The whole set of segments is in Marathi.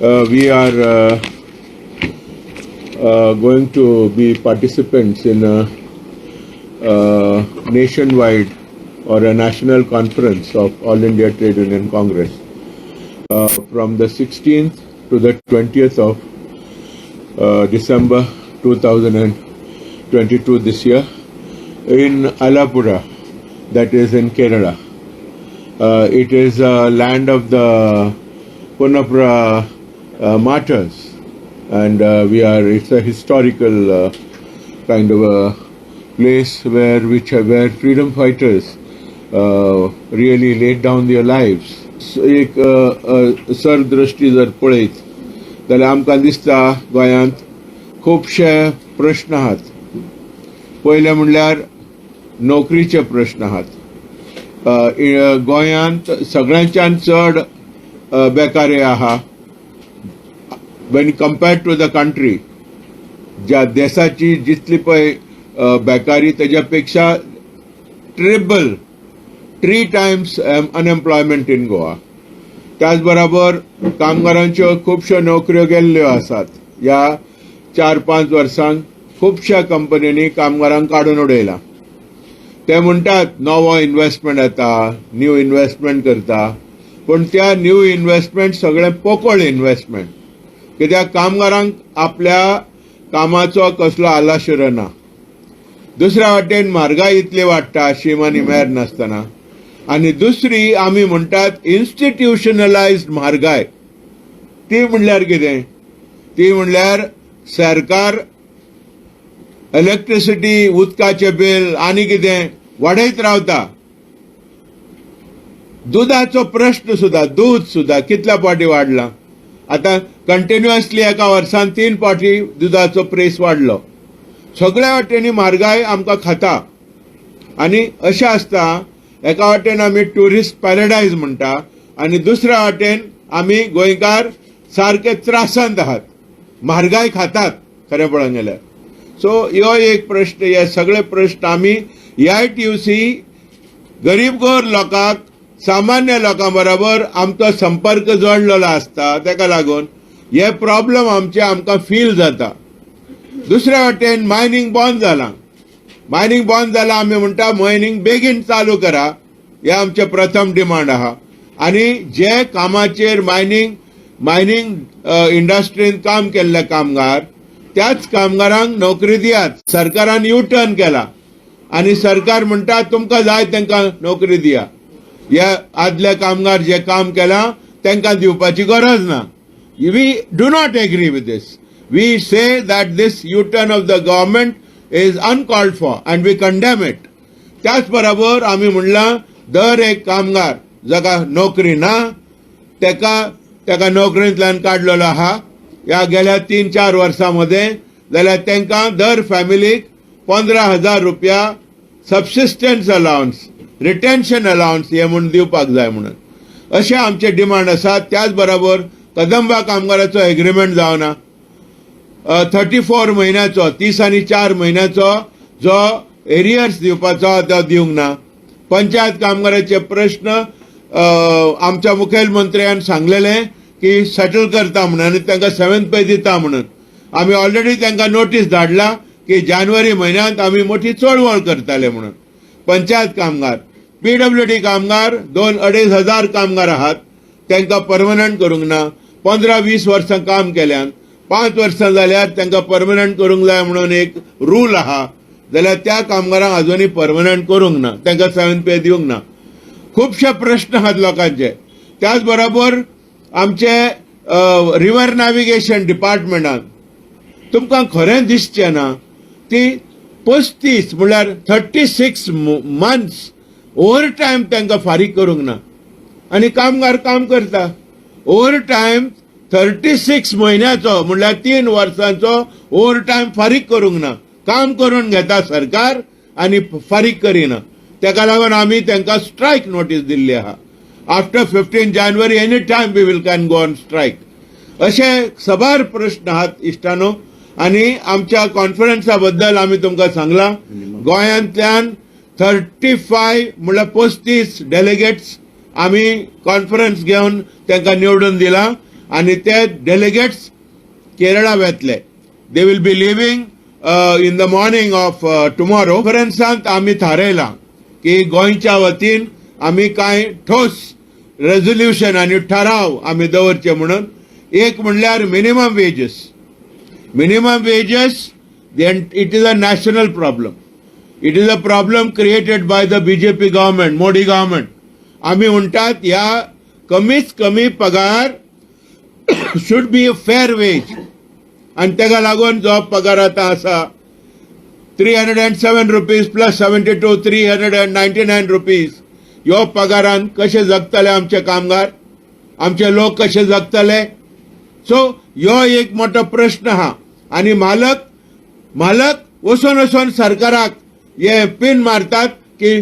we are going to be participants in a nationwide or a national conference of All India Trade Union Congress from the 16th to the 20th of December 2022 this year in Alapura, that is in Kerala. It is a land of the Punapura martyrs, and it's a historical kind of a place where freedom fighters really laid down their lives. एक सरदृष्टी जर पळयत जाल्यार आमकां दिसता गोंयांत खुबशे प्रश्न आहात. पयले म्हणल्यार नोकरीचे प्रश्न आहात. गोंयांत सगळ्यांच्यान चड बेकारी आहा when compared to the country. ज्या देशाची जितली पळय बेकारी तेज्यापेक्षा three times unemployment in Goa. त्याच बरोबर कामगारांच्यो खुबश्यो नोकऱ्यो गेल्ल्यो आसात. ह्या 4-5 वर्सांक खुबश्या कंपन्यांनी कामगारांक काडून उडयला. ते म्हणटात नवो इन्व्हेस्टमेंट येता, न्यू इन्व्हेस्टमेंट करता, पण त्या न्यू इन्व्हेस्टमेंट सगळें पोकळ इन्व्हेस्टमेंट. कित्याक कामगारांक आपल्या कामाचो कसलो आलाशिरो ना. दुसऱ्या वाटेन म्हारगाय इतली वाडटा शीम आनी मेर नासतना. आनी दुसरी आमी म्हणटात इन्स्टिट्युशनलायज्ड म्हारगाय. ती म्हणल्यार कितें? ती म्हणल्यार सरकार इलेक्ट्रिसिटी, उदकाचे बिल आनी कितें वाडयत रावता. दुधाचो प्रश्न सुद्धा, दूध सुद्धा कितल्या पाटी वाडला. आता कंटिन्युअसली एका वर्सान 3 पाटी दुधाचो प्रेस वाडलो. सगळ्या वाटेनी म्हारगाय आमकां खाता. आनी अशें आसता, एका वाटेन आमी ट्युरिस्ट पॅराडायज म्हणटा आनी दुसऱ्या वाटेन आमी गोंयकार सारके त्रासांत आहात. म्हारगाय खातात खरें पळोवंक गेल्यार. सो ह्यो एक प्रश्न. हे सगळे प्रश्न आमी AITUC गरीब गोर लोकांक, सामान्य लोकां बरोबर आमचो संपर्क जोडलेलो आसता. ताका लागून हे प्रॉब्लेम आमकां फील जाता. दुसऱ्या वाटेन मायनिंग बंद जाला. मायनिंग बंद जाला आमी म्हणटा मायनिंग बेगीन चालू करा. हे आमचे प्रथम डिमांड आहा. आनी जे कामाचेर मायनिंग इंडस्ट्रीन काम केल्ले कामगार, त्याच कामगारांक नोकरी दियात. सरकारान U-turn केला आनी सरकार म्हणटा तुमकां जाय तांकां नोकरी दिया. हे आदले कामगार जे काम केलां तांकां दिवपाची गरज ना. We do not agree with this. We say that this U-turn of the government is uncalled for and we condemn it. त्याच बरोबर आम्ही म्हणला दर एक कामगार जाका नोकरी ना तेका नोकरींतल्यान काडलेलो आहा. ह्या गेल्या 3-4 वर्सांमध्ये जाल्यार तांकां दर फॅमिलीक 15,000 रुपया सबसिस्टन्स अलाउन्स, रिटेन्शन अलाउन्स हे म्हणून दिवपाक जाय म्हणून अशें आमचे डिमांड आसात. त्याच बरोबर कदंबा कामगाराचो एग्रीमेंट जावना. 34 म्हयन्याचो, 30 आनी 4 म्हयन्याचो जो एरियर्स दिवपाचो तो दिवंक ना. पंचायत कामगाराचे प्रश्न आमच्या मुखेलमंत्र्यान सांगलेले की सेटल करता म्हणून आनी तांकां 7th पे दिता म्हणून. आमी ऑलरेडी तांकां नोटीस धाडला की जानेवारी म्हयन्यांत आमी मोठी चळवळ करताले म्हणून. पंचायत कामगार, PWD कामगार 2-2.5 हजार कामगार आहात. तांकां परमनंट करूंक ना. 15-20 वर्सां काम केल्यान 5 वर्सां जाल्यार तांकां परमनंट करूंक जाय म्हणून एक रूल आहा. जाल्यार त्या कामगारांक अजुनूय परमनंट करूंक ना. तांकां 7th पे दिवंक ना. खुबशे प्रश्न आहात लोकांचे. त्याच बरोबर आमचे रिव्हर नॅव्हिगेशन डिपार्टमेंटान तुमकां खरें दिसचें ना ती 35 म्हणल्यार 36 मंथ्स ओव्हर टायम तांकां फारीक करूंक ना. आनी कामगार काम करता. ओव्हर टायम 36 म्हयन्याचो म्हणल्यार 3 वर्सांचो ओव्हर टायम फारीक करूंक ना. काम करून घेता सरकार आनी फारीक करिना. ताका लागून आमी तांकां स्ट्रायक नोटीस दिल्ली आहा. After 15 January any time we will can go on strike. असे सबार प्रश्न आहात इश्टानो. आनी आमच्या कॉन्फरन्सा बद्दल आमी तुमकां सांगला. गोंयांतल्यान 35 म्हणल्यार 35 डेलिगेट्स आमी कॉन्फरन्स घेवन तांकां निवडून दिला. आणि ते डेलिगेट्स केरळा वेतले. They will be leaving in the morning of tomorrow. कॉन्फरन्सांत आम्ही थारायला की गोंयच्या वतीन आम्ही काय ठोस रेझोल्युशन आणि ठराव आम्ही दवरचे म्हणून. एक म्हणल्यार minimum wages. Minimum wages it is a national problem. It is a problem created by the BJP government, Modi government. आम्ही म्हणतात या कमीच कमी पगार should be a fair wage. आणि तेका लागून जो पगार आता असा 307 रुपीज प्लस 72 399 रुपीज ह्यो पगारान कशे जगतले आमचे कामगार, आमचे लोक कशे जगतले. सो ह्यो एक मोठो प्रश्न आहा. आणि मालक वचून सरकाराक हे पिन मारतात की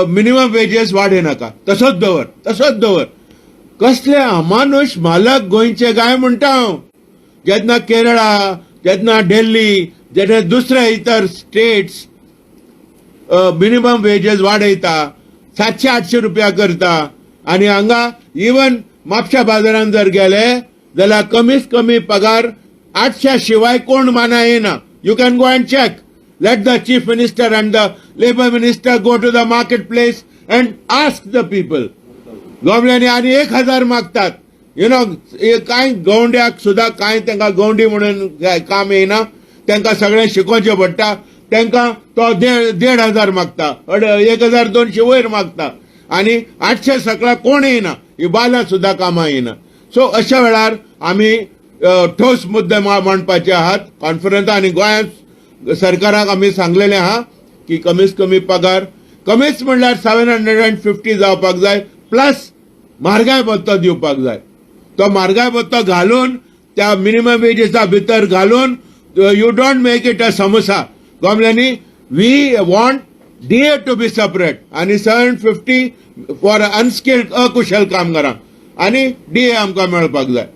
मिनिमम वेजेस वाडय नाका, तसोच दवर. कसले अमानुष मालक गोंयचे काय म्हणटा हांव. जेन्ना केरळा, जेन्ना दिल्ली, जेन्ना दुसरे इतर स्टेट्स मिनिमम वेजेस वाडयता, 700-800 रुपया करता. आणि हांगा इवन म्हापशा बाजारात जर गेले जाल्यार कमीच कमी पगार 800 शिवाय कोण माना येना. You can go and check. Let the chief minister and the labour minister go to the market place and ask the people. गव्हर्नमेंटाने आणि 1000 मागतात. यु नो काय गवंड्याक सुद्धा काय त्यांना गवंडी म्हणून काम येना. त्यांना सगळें शिकोवचें पडटा. त्यांना तो 1,500 मागता, 1,200 वयर मागता. आणि 800 सकला कोण येना. ही बायलां सुद्धा कामां येना. सो अशा वेळार आम्ही ठोस मुद्दे मांडपाचे आहात कॉन्फरन्स. आणि गोंयांत सरकाराक आम्ही सांगलेले आहा की कमीच कमी पगार कमीच म्हणल्यार 750 जावपाक जाय. प्लस म्हारगाय भत्तो दिवपाक जाय. तो म्हारगाय भत्तो घालून त्या मिनिमम वेजेसा भितर घालून you don't make it a samosa. गव्हर्नमेंटांनी we want DA to be separate आणि 750 फॉर अनस्किल्ड अकुशल कामगारांक आणि डीए आमकां मेळपाक जाय.